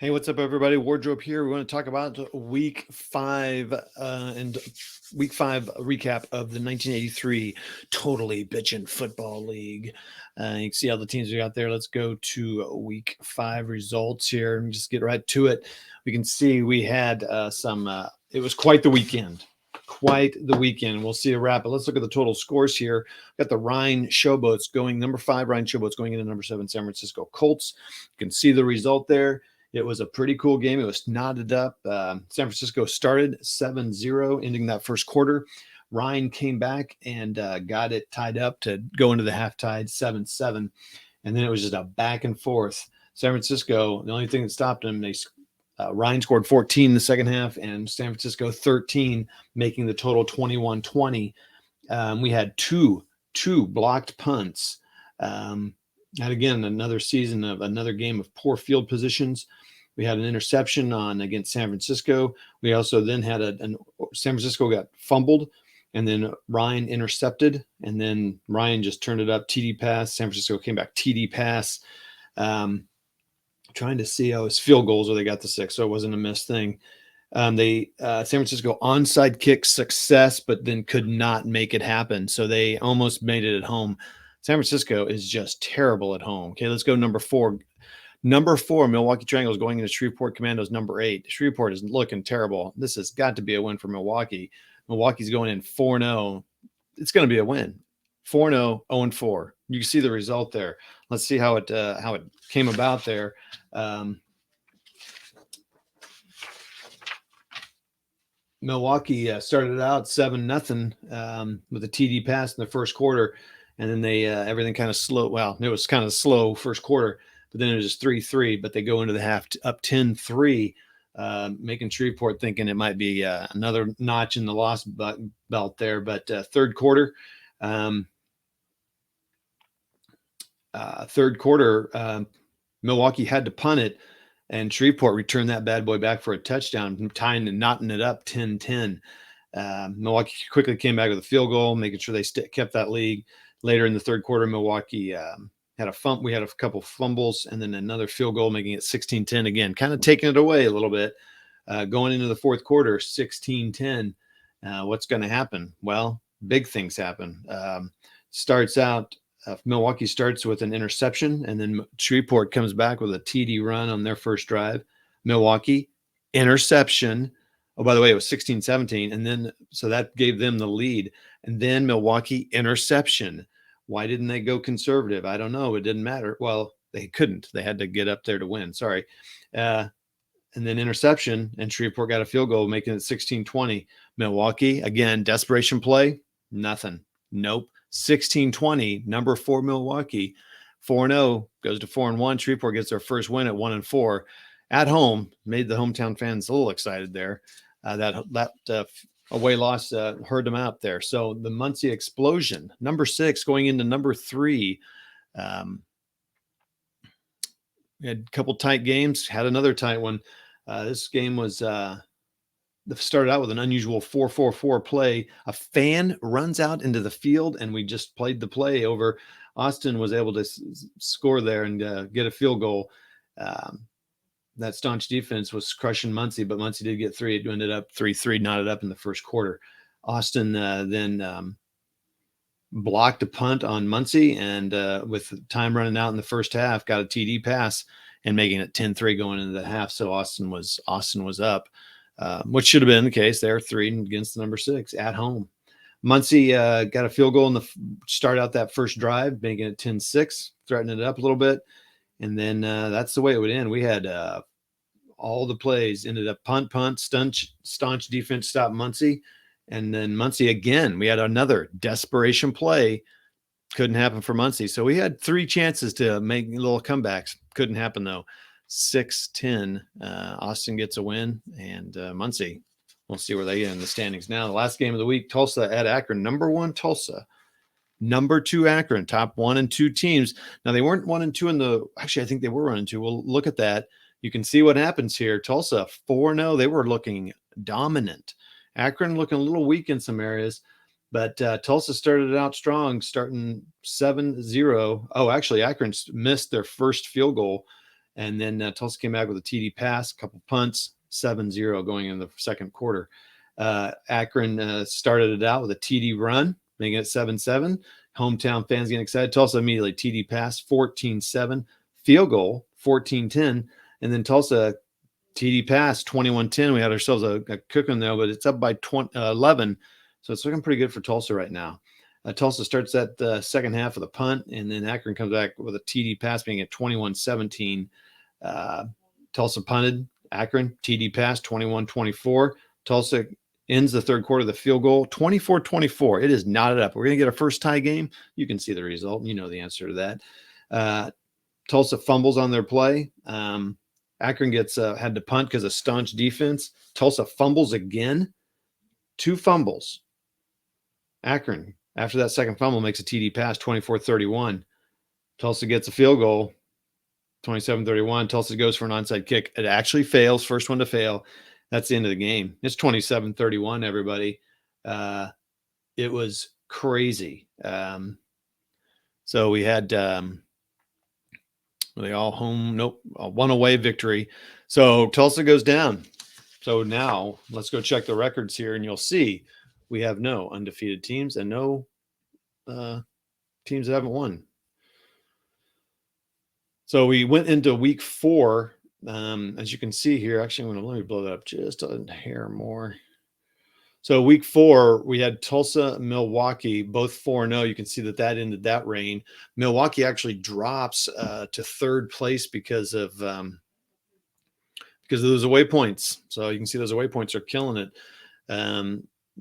Hey, what's up, everybody? Wardrobe here. We want to talk about and week five recap of the 1983 Totally Bitchin' Football League. You can see all the teams we got there. Let's go to week five results here and just get right to it. We can see we had it was quite the weekend. Quite the weekend. We'll see a wrap, but let's look at the total scores here. Got the Ryan Showboats going, number 5, Ryan Showboats going into number 7, San Francisco Colts. You can see the result there. It was a pretty cool game. It was knotted up. San Francisco started 7-0, ending that first quarter. Ryan came back and got it tied up to go into the half tied 7-7. And then it was just a back and forth. San Francisco, the only thing that stopped them, Ryan scored 14 in the second half and San Francisco 13, making the total 21-20. We had two blocked punts. And again, another season of another game of poor field positions. We had an interception against San Francisco. We also then had San Francisco got fumbled, and then Ryan intercepted, and then Ryan just turned it up, TD pass. San Francisco came back, TD pass. Trying to see how his field goals where they got the 6, so it wasn't a missed thing. San Francisco onside kick success, but then could not make it happen. So they almost made it at home. San Francisco is just terrible at home. Okay, let's go number 4. Number 4, Milwaukee Triangles going into Shreveport Commandos, number 8. Shreveport is looking terrible. This has got to be a win for Milwaukee. Milwaukee's going in 4-0. It's going to be a win. 4-0, 0-4. You can see the result there. Let's see how it came about there. Milwaukee started out 7-0 with a TD pass in the first quarter, and then they everything kind of slow. Well, it was kind of slow first quarter, but then it was just 3-3. But they go into the half up 10-3, making Shreveport thinking it might be another notch in the loss belt there. But third quarter, Milwaukee had to punt it, and Shreveport returned that bad boy back for a touchdown, tying and knotting it up 10-10. Milwaukee quickly came back with a field goal, making sure they kept that lead. Later in the third quarter, Milwaukee we had a couple fumbles and then another field goal, making it 16-10 again, kind of taking it away a little bit. Going into the fourth quarter, 16-10. What's going to happen? Well, big things happen. Milwaukee starts with an interception, and then Shreveport comes back with a TD run on their first drive. Milwaukee, interception. Oh, by the way, it was 16-17, and then so that gave them the lead. And then Milwaukee, interception. Why didn't they go conservative? I don't know. It didn't matter. Well, they couldn't. They had to get up there to win. Sorry. And then interception, and Shreveport got a field goal, making it 16-20. Milwaukee, again, desperation play, nothing. Nope. 16-20, number 4 Milwaukee, 4-0, goes to 4-1. Shreveport gets their first win at 1-4 at home. Made the hometown fans a little excited there. That away loss hurt them out there. So the Muncie explosion, number 6 going into number 3. We had a couple tight games, had another tight one. This game was started out with an unusual 4-4-4 play. A fan runs out into the field, and we just played the play over. Austin was able to score there and get a field goal. That staunch defense was crushing Muncie, but Muncie did get 3. It ended up 3-3, knotted up in the first quarter. Austin then blocked a punt on Muncie, and with time running out in the first half, got a TD pass and making it 10-3 going into the half. So Austin was up. Which should have been the case there, 3 against the number 6 at home. Muncie got a field goal in the start out that first drive, making it 10-6, threatening it up a little bit. And then that's the way it would end. We had all the plays ended up punt, staunch defense stopped Muncie. And then Muncie again, we had another desperation play. Couldn't happen for Muncie. So we had 3 chances to make little comebacks. Couldn't happen though. 6-10. Austin gets a win, and Muncie, we'll see where they get in the standings now. The last game of the week, Tulsa at Akron. Number 1 Tulsa, number 2 Akron, top 1 and 2 teams. Now they weren't 1 and 2 actually I think they were 1 and 2. We'll look at that. You can see what happens here. Tulsa 4-0. They were looking dominant. Akron looking a little weak in some areas, but Tulsa started out strong, starting 7-0. Oh, actually Akron missed their first field goal. And then Tulsa came back with a TD pass, a couple punts, 7-0 going in the second quarter. Akron started it out with a TD run, making it 7-7. Hometown fans getting excited. Tulsa immediately TD pass, 14-7. Field goal, 14-10. And then Tulsa TD pass, 21-10. We had ourselves a cooking though, but it's up by 11. So it's looking pretty good for Tulsa right now. Tulsa starts that second half with a punt, and then Akron comes back with a TD pass, being at 21-17. Tulsa punted. Akron TD pass, 21-24. Tulsa ends the third quarter, the field goal, 24-24. It is knotted up. We're going to get a first tie game. You can see the result. You know the answer to that. Tulsa fumbles on their play. Akron gets had to punt because of staunch defense. Tulsa fumbles again. 2 fumbles. Akron, after that second fumble, makes a TD pass, 24-31. Tulsa gets a field goal, 27-31. Tulsa goes for an onside kick. It actually fails. First one to fail. That's the end of the game. It's 27-31, everybody. It was crazy. So we had they all home. Nope. A 1 away victory. So Tulsa goes down. So now let's go check the records here, and you'll see we have no undefeated teams and no teams that haven't won. So we went into week 4. As you can see here, actually, let me blow that up just a hair more. So week 4, we had Tulsa, Milwaukee, both 4-0. You can see that ended that reign. Milwaukee actually drops to third place because of those away points. So you can see those away points are killing it.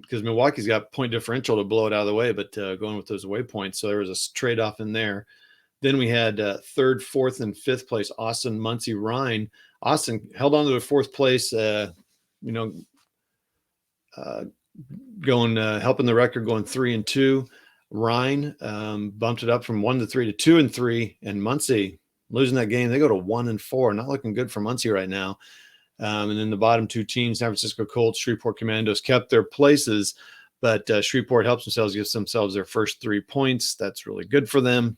Because Milwaukee's got point differential to blow it out of the way, but going with those away points. So there was a trade-off in there. Then we had third, fourth, and fifth place, Austin, Muncie, Rhine. Austin held on to the fourth place, helping the record, going 3-2. Rhine bumped it up from 1-3 to 2-3, and Muncie losing that game. They go to 1-4. Not looking good for Muncie right now. And then the bottom 2 teams, San Francisco Colts, Shreveport Commandos, kept their places, but Shreveport gives themselves their first 3 points. That's really good for them.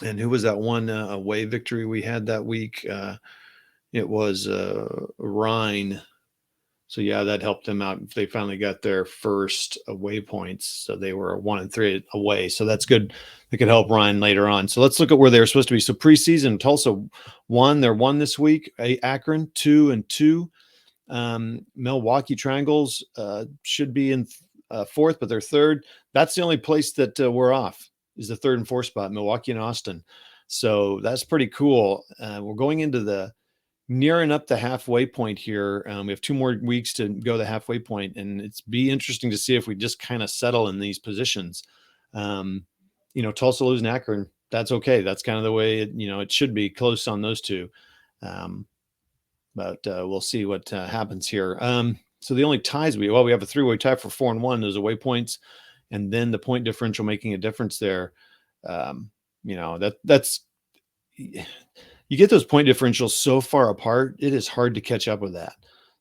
And who was that one away victory we had that week? It was Rhine. So yeah, that helped them out. They finally got their first away points. So they were 1-3 away. So that's good. They could help Rhine later on. So let's look at where they're supposed to be. So preseason, Tulsa won. They're 1 this week. Akron 2-2. Milwaukee Triangles should be in 4th, but they're 3rd. That's the only place that we're off, is the 3rd and 4th spot, Milwaukee and Austin. So that's pretty cool. We're going into nearing up the halfway point here. We have 2 more weeks to go the halfway point, and it's be interesting to see if we just kind of settle in these positions. Tulsa losing Akron, that's okay. That's kind of the way it should be, close on those 2. But we'll see what happens here. So the only ties we have a 3-way tie for 4-1. Those away points, and then the point differential making a difference there. That's you get those point differentials so far apart, it is hard to catch up with that.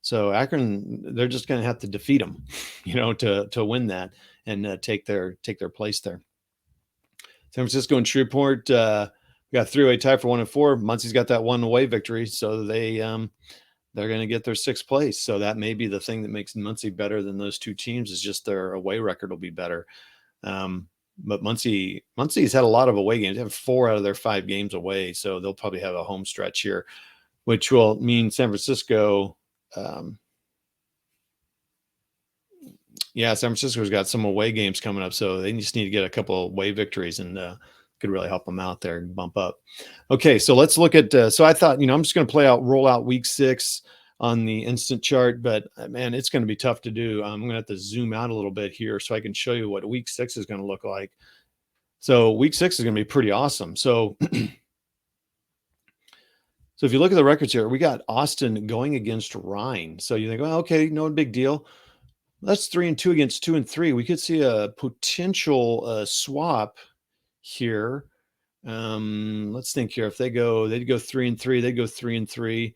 So Akron, they're just going to have to defeat them, to win that and take their place there. San Francisco and Shreveport got a 3-way tie for 1-4. Muncie's got that 1 away victory, so they're going to get their 6th place. So that may be the thing that makes Muncie better than those 2 teams, is just their away record will be better. But Muncie's had a lot of away games. They have 4 out of their 5 games away, so they'll probably have a home stretch here, which will mean San Francisco. San Francisco's got some away games coming up, so they just need to get a couple of away victories, and could really help them out there and bump up. Okay, so let's look at. So I thought, I'm just going to roll out week 6 on the instant chart, but man, it's going to be tough to do. I'm going to have to zoom out a little bit here so I can show you what week 6 is going to look like. So week 6 is going to be pretty awesome. So, so if you look at the records here, we got Austin going against Rhine. So you think, well, okay, no big deal. That's 3-2 against 2-3. We could see a potential swap here. Let's think here. If they'd go 3-3, they'd go 3-3.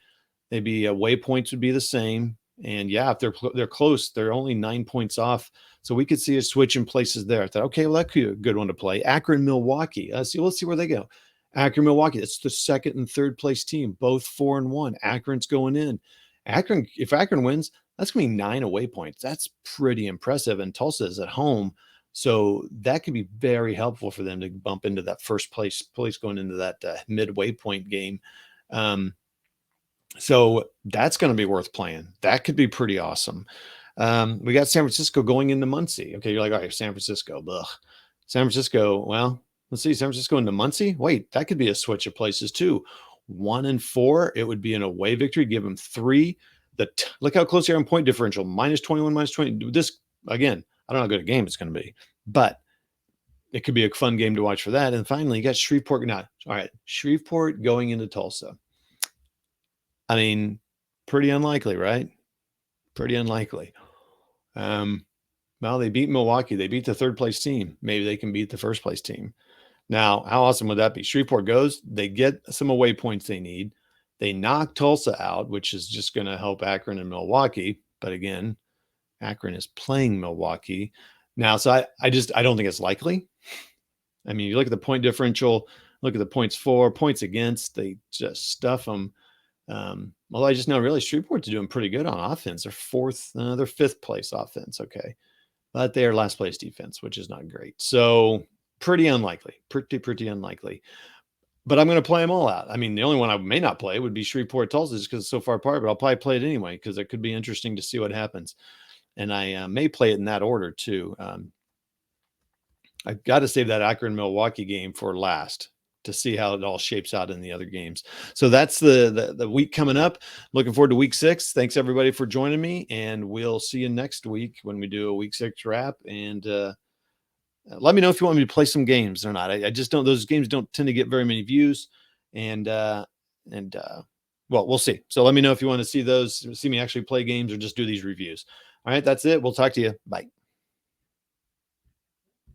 Maybe away points would be the same. And yeah, if they're close, they're only 9 points off. So we could see a switch in places there. I thought, okay, well, that could be a good one to play. Akron, Milwaukee. Let's see where they go. Akron, Milwaukee. That's the second and third place team, both 4-1. Akron's going in. Akron, if Akron wins, that's going to be 9 away points. That's pretty impressive. And Tulsa is at home. So that could be very helpful for them to bump into that first place going into that midway point game. So that's going to be worth playing. That could be pretty awesome. We got San Francisco going into Muncie. Okay, you're like, all right, San Francisco. Ugh. San Francisco, well, let's see, San Francisco into Muncie. Wait, that could be a switch of places too. 1-4, it would be an away victory. Give them 3. Look how close they are in point differential. -21, -20. This again, I don't know how good a game it's going to be, but it could be a fun game to watch for that. And finally, you got Shreveport. Now, all right, Shreveport going into Tulsa. I mean, pretty unlikely, right? Pretty unlikely. Well, they beat Milwaukee. They beat the third place team. Maybe they can beat the first place team. Now, how awesome would that be? Shreveport goes, they get some away points they need. They knock Tulsa out, which is just going to help Akron and Milwaukee. But again, Akron is playing Milwaukee. Now, so I don't think it's likely. I mean, you look at the point differential, look at the points for, points against, they just stuff them. Although I just know really Shreveport's doing pretty good on offense. They're fifth place offense. Okay. But they are last place defense, which is not great. So pretty unlikely, pretty unlikely. But I'm going to play them all out. I mean, the only one I may not play would be Shreveport Tulsa just because it's so far apart, but I'll probably play it anyway because it could be interesting to see what happens. And I may play it in that order too. I've got to save that Akron Milwaukee game for last to see how it all shapes out in the other games. So that's the week coming up. Looking forward to week 6. Thanks everybody for joining me, and we'll see you next week when we do a week 6 wrap. And let me know if you want me to play some games or not. I just don't. Those games don't tend to get very many views, and well, we'll see. So let me know if you want to see me actually play games or just do these reviews. All right, that's it. We'll talk to you. Bye.